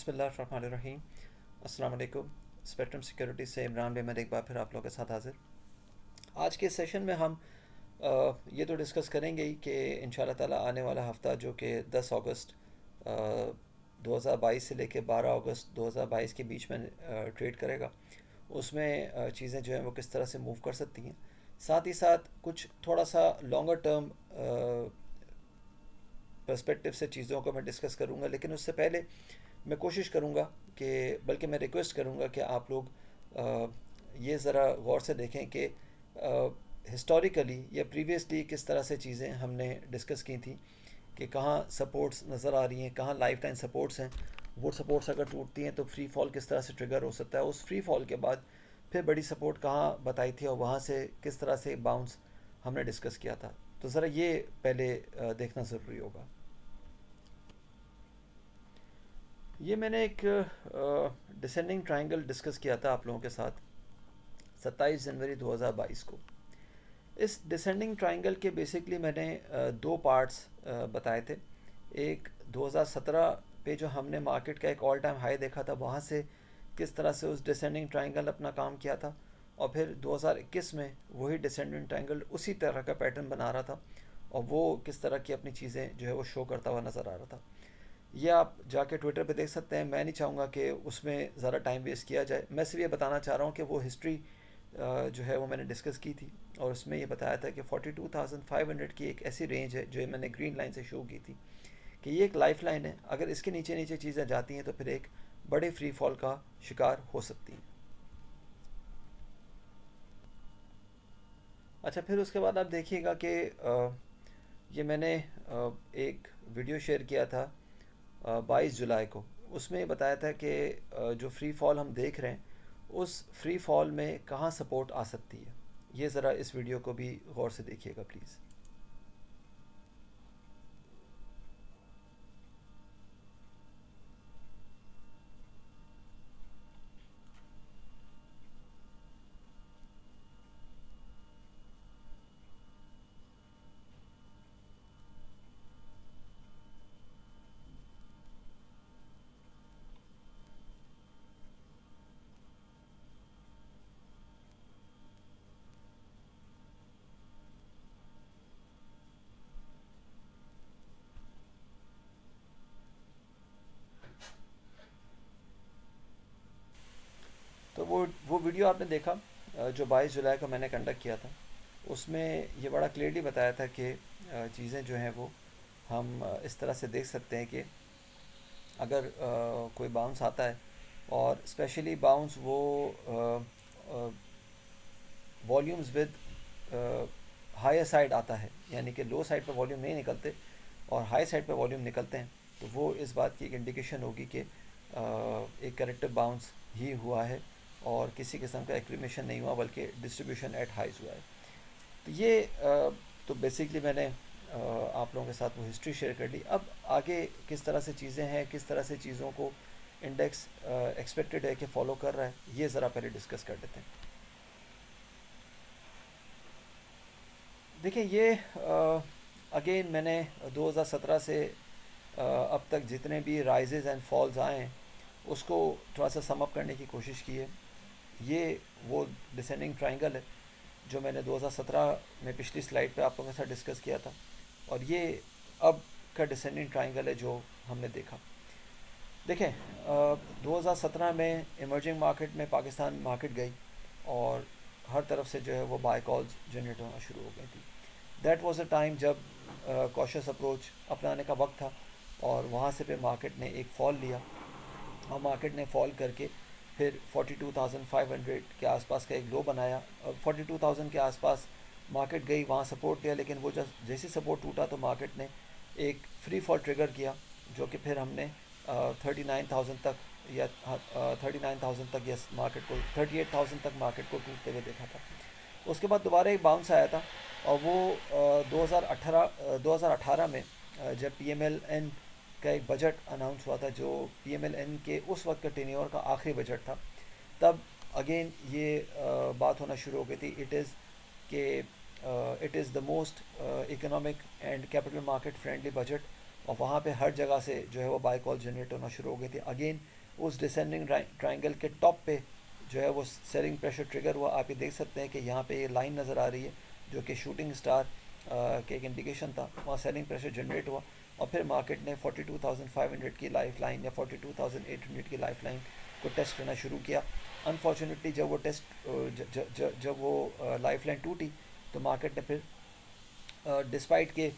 बिस्मिल्लाहिर्रहमानिर्रहीम। अस्सलाम वालेकुम। स्पेक्ट्रम सिक्योरिटी से इमरान अहमद एक बार फिर आप लोगों के साथ हाजिर। आज के सेशन में हम ये तो डिस्कस करेंगे ही कि इंशाल्लाह ताला आने वाला हफ़्ता जो कि 10 अगस्त 2022 से लेकर 12 अगस्त 2022 के बीच में ट्रेड करेगा। उसमें चीज़ें जो हैं वो किस तरह से मूव कर सकती हैं। साथ ही साथ कुछ थोड़ा सा लॉन्गर टर्म पर्सपेक्टिव से चीज़ों को मैं डिस्कस करूँगा, लेकिन उससे पहले मैं कोशिश करूँगा कि बल्कि मैं रिक्वेस्ट करूँगा कि आप लोग ये ज़रा गौर से देखें कि हिस्टोरिकली या प्रीवियसली किस तरह से चीज़ें हमने डिस्कस की थी कि कहाँ सपोर्ट्स नज़र आ रही हैं, कहाँ लाइफ टाइम सपोर्ट्स हैं। वो सपोर्ट्स अगर टूटती हैं तो फ्री फॉल किस तरह से ट्रिगर हो सकता है। उस फ्री फॉल के बाद फिर बड़ी सपोर्ट कहाँ बताई थी और वहाँ से किस तरह से बाउंस हमने डिस्कस किया था। तो ज़रा ये पहले देखना ज़रूरी होगा। ये मैंने एक डिसेंडिंग ट्रायंगल डिस्कस किया था आप लोगों के साथ 27 जनवरी 2022 को। इस डिसेंडिंग ट्रायंगल के बेसिकली मैंने दो पार्ट्स बताए थे। एक 2017 पे जो हमने मार्केट का एक ऑल टाइम हाई देखा था, वहाँ से किस तरह से उस डिसेंडिंग ट्रायंगल अपना काम किया था, और फिर 2021 में वही डिसेंडिंग ट्रायंगल उसी तरह का पैटर्न बना रहा था और वो किस तरह की अपनी चीज़ें जो है वो शो करता हुआ नज़र आ रहा था। ये आप जाके ट्विटर पे देख सकते हैं। मैं नहीं चाहूँगा कि उसमें ज़्यादा टाइम वेस्ट किया जाए। मैं सिर्फ ये बताना चाह रहा हूँ कि वो हिस्ट्री जो है वो मैंने डिस्कस की थी और उसमें ये बताया था कि 42,500 की एक ऐसी रेंज है जो मैंने ग्रीन लाइन से शो की थी कि ये एक लाइफ लाइन है। अगर इसके नीचे नीचे चीज़ें जाती हैं तो फिर एक बड़े फ्री फॉल का शिकार हो सकती हैं। अच्छा, फिर उसके बाद आप देखिएगा कि ये मैंने एक वीडियो शेयर किया था 22 जुलाई को। उसमें बताया था कि जो फ्री फॉल हम देख रहे हैं उस फ्री फॉल में कहाँ सपोर्ट आ सकती है। ये ज़रा इस वीडियो को भी गौर से देखिएगा प्लीज़। तो वो वीडियो आपने देखा जो 22 जुलाई को मैंने कंडक्ट किया था। उसमें ये बड़ा क्लियरली बताया था कि चीज़ें जो हैं वो हम इस तरह से देख सकते हैं कि अगर कोई बाउंस आता है और स्पेशली बाउंस वो वॉल्यूम्स विद हायर साइड आता है, यानी कि लो साइड पर वॉल्यूम नहीं निकलते और हाई साइड पर वॉल्यूम निकलते हैं, तो वो इस बात की एक इंडिकेशन होगी कि एक करेक्टिव बाउंस ही हुआ है और किसी किस्म का एक्रीमेशन नहीं हुआ बल्कि डिस्ट्रीब्यूशन एट हाइज हुआ है। तो ये तो बेसिकली मैंने आप लोगों के साथ वो हिस्ट्री शेयर कर ली। अब आगे किस तरह से चीज़ें हैं, किस तरह से चीज़ों को इंडेक्स एक्सपेक्टेड है कि फॉलो कर रहा है, ये ज़रा पहले डिस्कस कर लेते हैं। देखिए, ये अगेन मैंने 2017 से अब तक जितने भी राइजेज़ एंड फॉल्स आए हैं उसको थोड़ा सा सम अप करने की कोशिश की है। ये वो डिसेंडिंग ट्रायंगल है जो मैंने 2017 में पिछली स्लाइड पे आप लोगों के साथ डिस्कस किया था, और ये अब का डिसेंडिंग ट्रायंगल है जो हमने देखा। देखें, 2017 में इमर्जिंग मार्केट में पाकिस्तान मार्केट गई और हर तरफ से जो है वो बाय कॉल्स जनरेट होना शुरू हो गई थी। दैट वाज अ टाइम जब कॉशियस अप्रोच अपनाने का वक्त था और वहाँ से फिर मार्केट ने एक फॉल लिया और मार्केट ने फॉल करके फिर 42,500 के आसपास का एक लो बनाया। 42,000 के आसपास मार्केट गई, वहाँ सपोर्ट लिया, लेकिन वो जैसे सपोर्ट टूटा तो मार्केट ने एक फ्री फॉल ट्रिगर किया जो कि फिर हमने 39,000 तक या 39,000 तक या मार्केट को 38,000 तक मार्केट को टूटते हुए देखा था। उसके बाद दोबारा एक बाउंस आया था और वो 2018 में जब PMLN का एक बजट अनाउंस हुआ था, जो PMLN के उस वक्त का टेन्योर का आखिरी बजट था, तब अगेन ये बात होना शुरू हो गई थी it is the most economic and capital market friendly budget और वहाँ पे हर जगह से जो है वो बाय कॉल जनरेट होना शुरू हो गई थी। अगेन उस डिसेंडिंग ट्राइंगल के टॉप पे जो है वो सेलिंग प्रेशर ट्रिगर हुआ। आप ये देख सकते हैं कि यहाँ पे ये लाइन नज़र आ रही है जो कि शूटिंग स्टार के एक इंडिकेशन था। वहाँ सेलिंग प्रेशर जनरेट हुआ और फिर मार्केट ने 42,500 की लाइफ लाइन या 42,800 की लाइफ लाइन को टेस्ट करना शुरू किया। अनफॉर्चुनेटली जब वो जब वो लाइफ लाइन टूटी तो मार्केट ने फिर डिस्पाइट के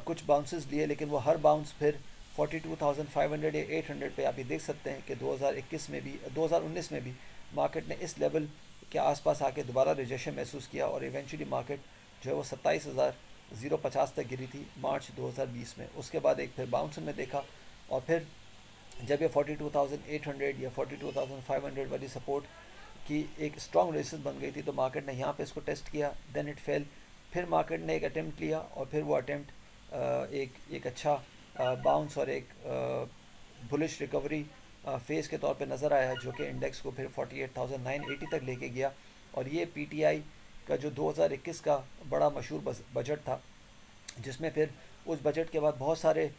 कुछ बाउंसेस लिए, लेकिन वो हर बाउंस फिर 42,500 या 800 पे आप ये देख सकते हैं कि 2021 में भी 2019 में भी मार्केट ने इस लेवल के आसपास आके दोबारा रिजेक्शन महसूस किया और इवेंचुअली मार्केट जो है वो 27,050 तक गिरी थी मार्च 2020 में। उसके बाद एक फिर बाउंस हमने देखा और फिर जब ये 42,800 या 42,500 वाली सपोर्ट की एक स्ट्रॉन्ग रेजिस्टेंस बन गई थी तो मार्केट ने यहाँ पे इसको टेस्ट किया, देन इट फेल। फिर मार्केट ने एक अटेम्प्ट लिया और फिर वो अटेम्प्ट एक अच्छा बाउंस और एक बुलिश रिकवरी फेज के तौर पे नज़र आया, जो कि इंडेक्स को फिर 48,980 तक लेके गया। और ये पीटीआई का जो 2021 का बड़ा मशहूर बजट था, जिसमें फिर उस बजट के बाद बहुत सारे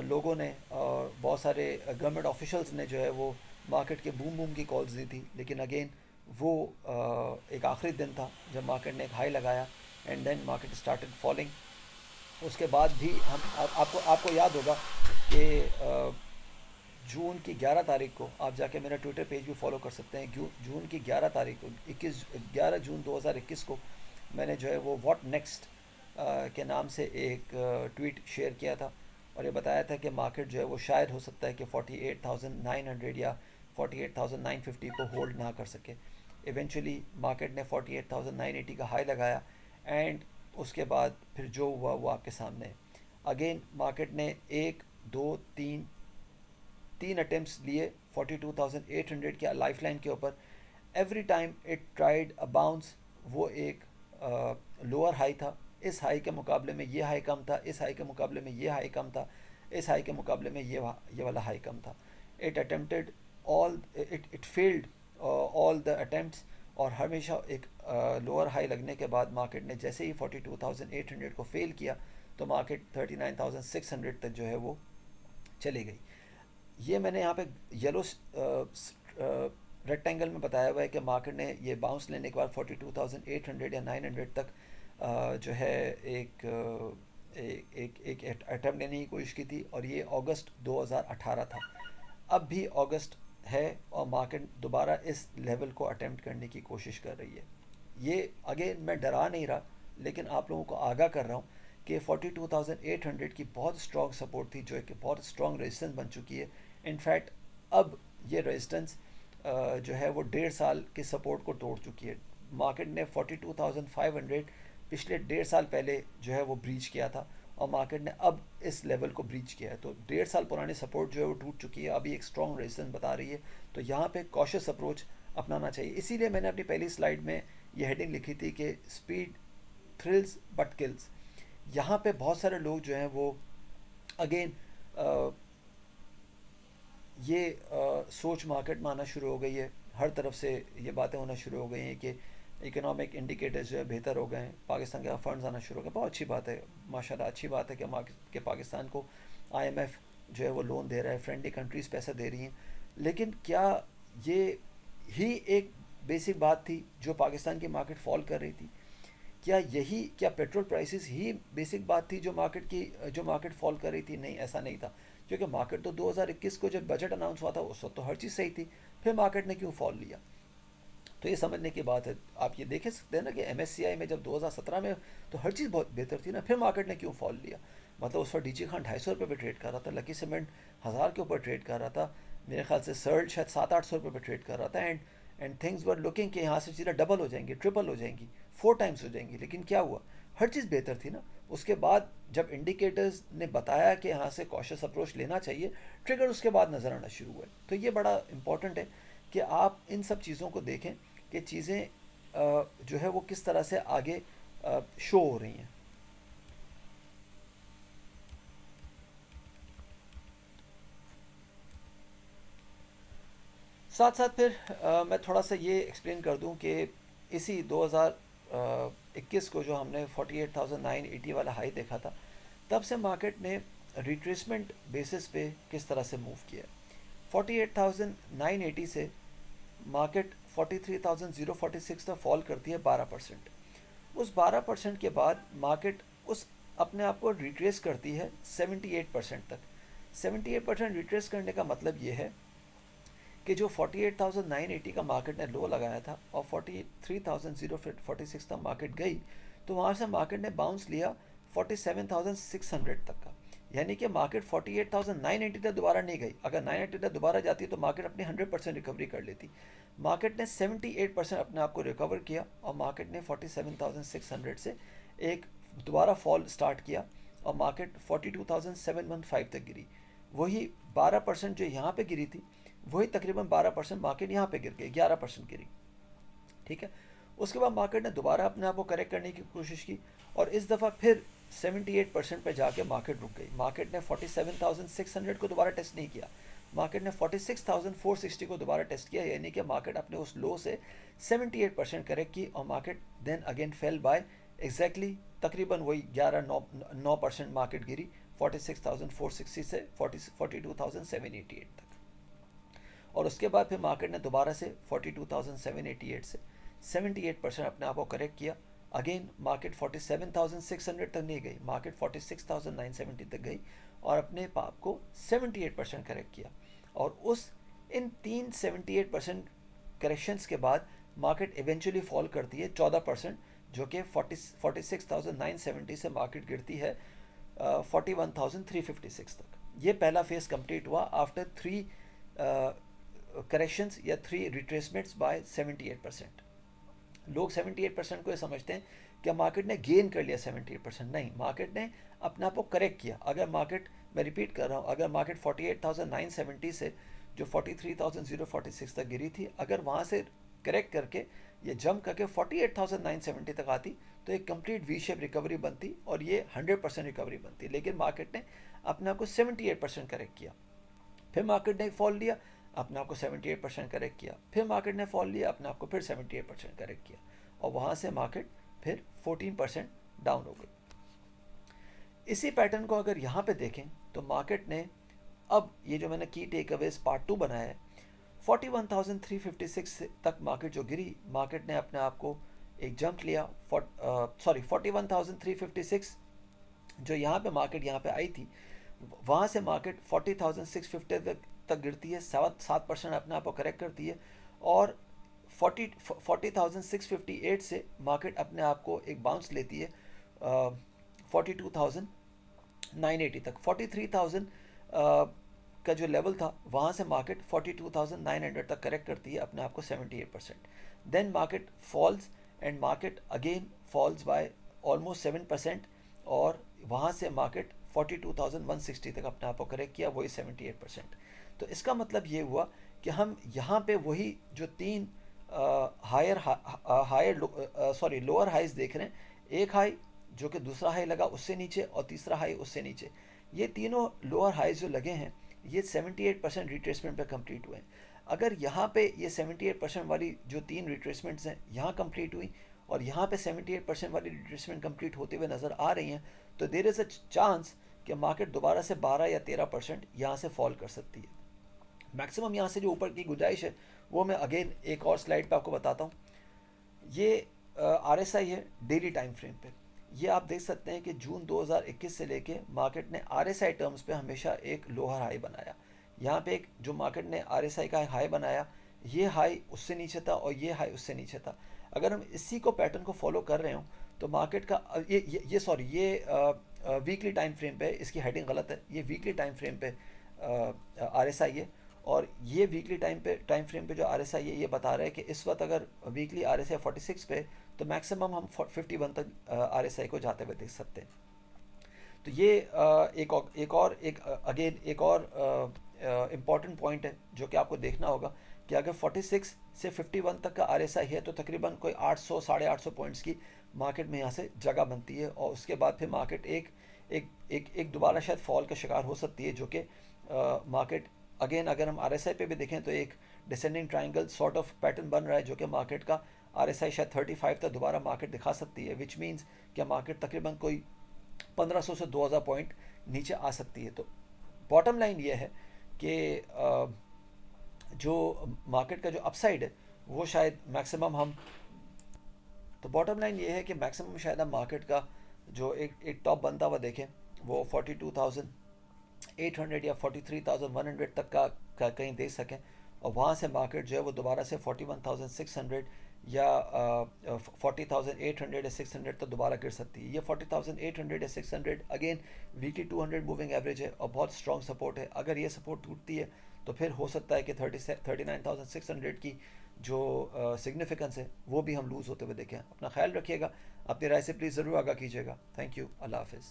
लोगों ने और बहुत सारे गवर्नमेंट ऑफिशियल्स ने जो है वो मार्केट के बूम बूम की कॉल्स दी थी। लेकिन अगेन वो एक आखिरी दिन था जब मार्केट ने एक हाई लगाया and then market started falling. उसके बाद भी हम आपको याद होगा कि जून की 11 तारीख को आप जाके मेरा ट्विटर पेज भी फॉलो कर सकते हैं। जून की 11 तारीख को 11 जून 2021 को मैंने जो है वो व्हाट नेक्स्ट के नाम से एक ट्वीट शेयर किया था और ये बताया था कि मार्केट जो है वो शायद हो सकता है कि 48,900 या 48,950 को होल्ड ना कर सके। इवेंचुअली मार्केट ने 48,980 का हाई लगाया एंड उसके बाद फिर जो हुआ वो आपके सामने है। अगेन मार्केट ने तीन अटेम्प्ट्स लिए 42,800 के लाइफ लाइन के ऊपर। Every time it tried a bounce, वो एक लोअर हाई था। इस हाई के मुकाबले में ये हाई कम था, इस हाई के मुकाबले में ये हाई कम था, इस हाई के मुकाबले में ये वाला हाई कम था। It attempted all it failed all the attempts और हमेशा एक लोअर हाई लगने के बाद मार्केट ने जैसे ही 42,800 को फेल किया तो मार्केट 39,600 तक जो है वो चली गई। ये मैंने यहाँ पे येलो रेक्टेंगल में बताया हुआ है कि मार्केट ने ये बाउंस लेने के बाद 42,800 या 900 तक जो है एक अटैम्प्ट लेने की कोशिश की थी और ये अगस्त 2018 था। अब भी अगस्त है और मार्केट दोबारा इस लेवल को अटैम्प्ट करने की कोशिश कर रही है। ये अगेन मैं डरा नहीं रहा, लेकिन आप लोगों को आगाह कर रहा हूँ कि 42,800 की बहुत स्ट्रॉन्ग सपोर्ट थी जो एक बहुत स्ट्रॉन्ग रेजिस्टेंस बन चुकी है। इनफैक्ट अब ये रेजिस्टेंस जो है वो 1.5 साल के सपोर्ट को तोड़ चुकी है। मार्केट ने 42,500 पिछले 1.5 साल पहले जो है वो ब्रीच किया था और मार्केट ने अब इस लेवल को ब्रीच किया है। तो 1.5 साल पुरानी सपोर्ट जो है वो टूट चुकी है, अभी एक स्ट्रॉन्ग रेजिस्टेंस बता रही है। तो यहाँ पे कॉशियस अप्रोच अपनाना चाहिए। इसीलिए मैंने अपनी पहली स्लाइड में ये हेडिंग लिखी थी कि स्पीड थ्रिल्स बट किल्स। यहाँ पे बहुत सारे लोग जो हैं वो अगेन ये सोच मार्केट में आना शुरू हो गई है। हर तरफ से ये बातें होना शुरू हो गई हैं कि इकोनॉमिक इंडिकेटर्स जो है बेहतर हो गए हैं, पाकिस्तान के फंड्स आना शुरू हो गए। बहुत अच्छी बात है, माशाल्लाह अच्छी बात है कि पाकिस्तान को आईएमएफ जो है वो लोन दे रहा है, फ्रेंडली कंट्रीज़ पैसा दे रही हैं। लेकिन क्या ये ही एक बेसिक बात थी जो पाकिस्तान की मार्केट फॉल कर रही थी? क्या पेट्रोल प्राइसेस ही बेसिक बात थी जो मार्केट फॉल कर रही थी? नहीं, ऐसा नहीं था। क्योंकि मार्केट तो 2021 को जब बजट अनाउंस हुआ था उस वक्त तो हर चीज़ सही थी, फिर मार्केट ने क्यों फॉल लिया? तो ये समझने की बात है। आप ये देख सकते हैं ना कि एमएससीआई में जब 2017 में तो हर चीज़ बहुत बेहतर थी ना, फिर मार्केट ने क्यों फॉल लिया? मतलब उस वक्त डीजी खान 250 रुपये पे ट्रेड कर रहा था, लकी सीमेंट 1000 के ऊपर ट्रेड कर रहा था, मेरे ख्याल से सर्ज शायद 700-800 रुपये पे ट्रेड कर रहा था एंड थिंग्स वर लुकिंग कि यहाँ से चीज़ें डबल हो जाएंगी, ट्रिपल हो जाएंगी, 4 टाइम्स हो जाएंगी। लेकिन क्या हुआ? हर चीज़ बेहतर थी ना। उसके बाद जब इंडिकेटर्स ने बताया कि यहाँ से कॉशियस अप्रोच लेना चाहिए, ट्रिगर उसके बाद नज़र आना शुरू हुए। तो ये बड़ा इंपॉर्टेंट है कि आप इन सब चीज़ों को देखें कि चीज़ें जो है वो किस तरह से आगे शो हो रही हैं। साथ साथ फिर मैं थोड़ा सा ये एक्सप्लेन कर दूं कि इसी 2021 को जो हमने 48,980 वाला हाई देखा था, तब से मार्केट ने रिट्रेसमेंट बेसिस पे किस तरह से मूव किया। 48,980 से मार्केट 43,046 तक फॉल करती है 12%। उस 12% के बाद मार्केट उस अपने आप को रिट्रेस करती है 78% तक। 78% रिट्रेस करने का मतलब ये है कि जो 48,980 का मार्केट ने लो लगाया था और 43,046 तक मार्केट गई, तो वहाँ से मार्केट ने बाउंस लिया 47,600 तक का। यानी कि मार्केट 48,980 तक दोबारा नहीं गई। अगर 980 तक दोबारा जाती तो मार्केट अपनी 100% रिकवरी कर लेती। मार्केट ने 78% अपने आप को रिकवर किया और मार्केट ने 47,600 से एक दोबारा फॉल स्टार्ट किया और मार्केट 42,715 तक गिरी। वही 12% जो यहाँ पे गिरी थी, वही तकरीबन 12% मार्केट यहाँ पे गिर गई, 11% गिरी। ठीक है। उसके बाद मार्केट ने दोबारा अपने आप को करेक्ट करने की कोशिश की और इस दफ़ा फिर 78% पे जाके मार्केट रुक गई। मार्केट ने 47,600 को दोबारा टेस्ट नहीं किया, मार्केट ने 46,460 को दोबारा टेस्ट किया। यानी कि मार्केट अपने उस लो से 78% करेक्ट की और market then again fell by exactly तकरीबन वही 9% मार्केट गिरी 46,460 से 42,788 तक। और उसके बाद फिर मार्केट ने दोबारा से 42,788 से 78% अपने आप को करेक्ट किया। अगेन मार्केट 47,600 तक नहीं गई, मार्केट 46,970 तक गई और अपने आप को 78% करेक्ट किया। और उस इन तीन 78% करेक्शंस के बाद मार्केट इवेंचुअली फॉल करती है 14%, जो कि 46,970 से मार्केट गिरती है 41,356 तक। ये पहला फेज कंप्लीट हुआ आफ्टर 3 करेक्शंस या 3 रिट्रेसमेंट्स बाय 78%। लोग 78% को ये समझते हैं कि मार्केट ने गेन कर लिया 78%। नहीं, मार्केट ने अपने आप को करेक्ट किया। अगर मार्केट, मैं रिपीट कर रहा हूँ, अगर मार्केट 48,970 से जो 43,046 तक गिरी थी, अगर वहाँ से करेक्ट करके ये जंप करके 48,970 तक आती तो एक कंप्लीट वी शेप रिकवरी बनती और ये 100% रिकवरी बनती। लेकिन मार्केट ने अपने आप को 78% करेक्ट किया, फिर मार्केट ने फॉल लिया, अपने आप को 78% करेक्ट किया, फिर मार्केट ने फॉल लिया, अपने आप को फिर 78% करेक्ट किया और वहाँ से मार्केट फिर 14% डाउन हो गई। इसी पैटर्न को अगर यहाँ पे देखें तो मार्केट ने अब ये जो मैंने की टेक अवेज पार्ट 2 बनाया है, 41,356 तक मार्केट जो गिरी, मार्केट ने अपने आप को एक जंप लिया 41,356 जो यहाँ पे मार्केट यहाँ पे आई थी, वहाँ से मार्केट 40,650 तक गिरती है, 7% अपने आप को करेक्ट करती है और 40,658 से मार्केट अपने आप को एक बाउंस लेती है 42,980 तक। 43,000 का जो लेवल था वहाँ से मार्केट 42,900 तक करेक्ट करती है अपने आप को 78%। Then market falls and market again falls by almost 7% और वहाँ से मार्केट 42,160 तक अपने आप को करेक्ट किया, वही 78%। तो इसका मतलब ये हुआ कि हम यहाँ पे वही जो 3 लोअर हाइज देख रहे हैं, एक हाई जो कि दूसरा हाई लगा उससे नीचे और तीसरा हाई उससे नीचे, ये तीनों लोअर हाइज जो लगे हैं ये 78% रिट्रेसमेंट पे कंप्लीट हुए हैं। अगर यहाँ पे ये 78% वाली जो 3 रिट्रेसमेंट्स हैं यहाँ कंप्लीट हुई और यहाँ पे 78% वाली रिट्रेसमेंट कंप्लीट होते हुए नज़र आ रही हैं, तो देयर इज़ अ चांस कि मार्केट दोबारा से 12 या 13% यहाँ से फॉल कर सकती है। मैक्सिमम यहाँ से जो ऊपर की गुंजाइश है वो मैं अगेन एक और स्लाइड पे आपको बताता हूँ। ये RSI है डेली टाइम फ्रेम पे। ये आप देख सकते हैं कि जून 2021 से लेके मार्केट ने RSI टर्म्स पे हमेशा एक लोअर हाई बनाया। यहाँ पे एक जो मार्केट ने RSI का हाई बनाया, ये हाई उससे नीचे था और ये हाई उससे नीचे था। अगर हम इसी को पैटर्न को फॉलो कर रहे हो तो मार्केट का ये वीकली टाइम फ्रेम पे, इसकी हेडिंग गलत है, ये वीकली टाइम फ्रेम पे RSI है और ये वीकली टाइम फ्रेम पे जो RSI है ये बता रहा है कि इस वक्त अगर वीकली RSI 46 पे तो मैक्सिमम हम 51 तक RSI को जाते हुए देख सकते हैं। तो ये एक और इम्पॉर्टेंट पॉइंट है जो कि आपको देखना होगा कि अगर 46 से 51 तक का RSI है तो तकरीबन कोई 800 850 पॉइंट्स की मार्केट में यहाँ से जगह बनती है और उसके बाद फिर मार्केट एक दोबारा शायद फॉल का शिकार हो सकती है, जो कि मार्केट अगेन अगर हम RSI पे भी देखें तो एक descending triangle sort of pattern बन रहा है, जो कि मार्केट का RSI शायद 35 तक दोबारा मार्केट दिखा सकती है, विच मीन्स कि मार्केट तकरीबन कोई 1500 से 2000 पॉइंट नीचे आ सकती है। तो बॉटम लाइन ये है कि जो मार्केट का जो अपसाइड है वो शायद मैक्सिमम हम, तो बॉटम लाइन ये है कि मैक्सिमम शायद हम मार्केट का जो एक टॉप बनता हुआ देखें वो 42,800 या 43,100 तक का कहीं देख सकें, और वहाँ से मार्केट जो है वो दोबारा से 41,600 या 40,800 या 600 तक दोबारा गिर सकती है। ये 40,800 या 600 अगेन वीकली 200 मूविंग एवरेज है और बहुत स्ट्रॉन्ग सपोर्ट है। अगर ये सपोर्ट टूटती है तो फिर हो सकता है कि 39,600 की जो सिग्निफिकेंस है वो भी हम लूज़ होते हुए देखें। अपना ख्याल रखिएगा, अपनी राय से प्लीज़ ज़रूर आगाह कीजिएगा। थैंक यू, अल्लाह हाफिज़।